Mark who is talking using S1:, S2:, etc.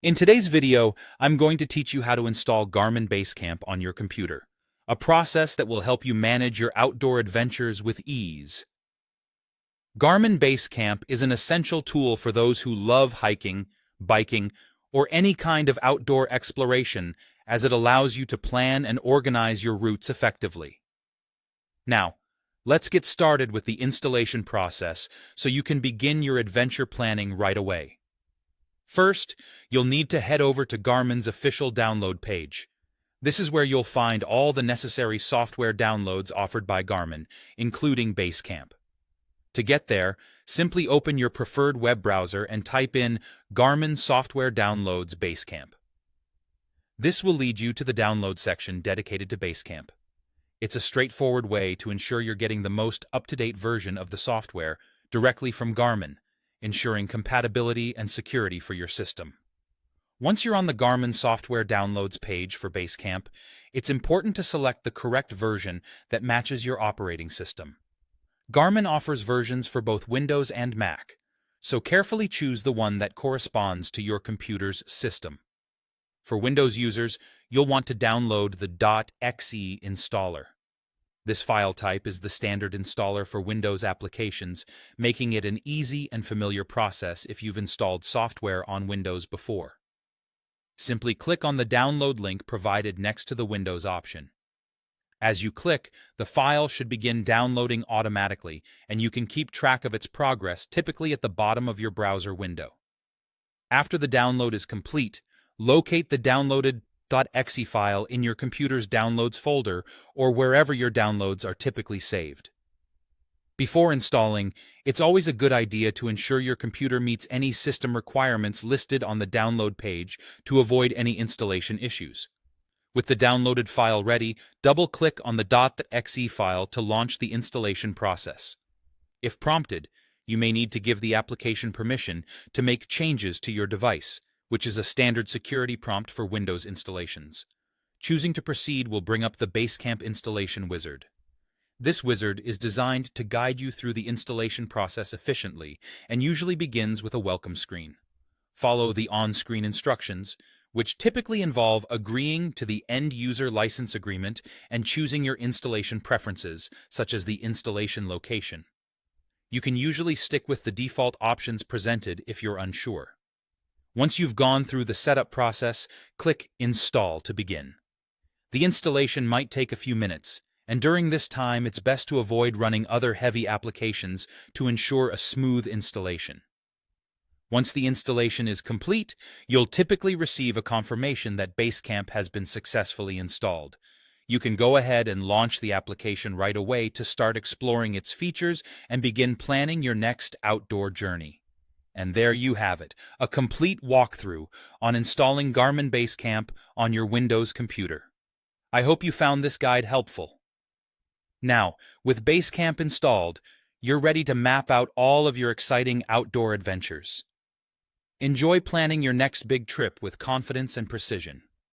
S1: In today's video, I'm going to teach you how to install Garmin Basecamp on your computer, a process that will help you manage your outdoor adventures with ease. Garmin Basecamp is an essential tool for those who love hiking, biking, or any kind of outdoor exploration, as it allows you to plan and organize your routes effectively. Now, let's get started with the installation process so you can begin your adventure planning right away. First, you'll need to head over to Garmin's official download page. This is where you'll find all the necessary software downloads offered by Garmin, including Basecamp. To get there, simply open your preferred web browser and type in Garmin Software Downloads Basecamp. This will lead you to the download section dedicated to Basecamp. It's a straightforward way to ensure you're getting the most up-to-date version of the software directly from Garmin, ensuring compatibility and security for your system. Once you're on the Garmin Software Downloads page for Basecamp, it's important to select the correct version that matches your operating system. Garmin offers versions for both Windows and Mac, so carefully choose the one that corresponds to your computer's system. For Windows users, you'll want to download the .exe installer. This file type is the standard installer for Windows applications, making it an easy and familiar process if you've installed software on Windows before. Simply click on the download link provided next to the Windows option. As you click, the file should begin downloading automatically, and you can keep track of its progress typically at the bottom of your browser window. After the download is complete, locate the downloaded .exe file in your computer's Downloads folder or wherever your downloads are typically saved. Before installing, it's always a good idea to ensure your computer meets any system requirements listed on the download page to avoid any installation issues. With the downloaded file ready, double-click on the .exe file to launch the installation process. If prompted, you may need to give the application permission to make changes to your device, which is a standard security prompt for Windows installations. Choosing to proceed will bring up the Basecamp installation wizard. This wizard is designed to guide you through the installation process efficiently and usually begins with a welcome screen. Follow the on-screen instructions, which typically involve agreeing to the end-user license agreement and choosing your installation preferences, such as the installation location. You can usually stick with the default options presented if you're unsure. Once you've gone through the setup process, click Install to begin. The installation might take a few minutes, and during this time it's best to avoid running other heavy applications to ensure a smooth installation. Once the installation is complete, you'll typically receive a confirmation that Basecamp has been successfully installed. You can go ahead and launch the application right away to start exploring its features and begin planning your next outdoor journey. And there you have it, a complete walkthrough on installing Garmin Basecamp on your Windows computer. I hope you found this guide helpful. Now, with Basecamp installed, you're ready to map out all of your exciting outdoor adventures. Enjoy planning your next big trip with confidence and precision.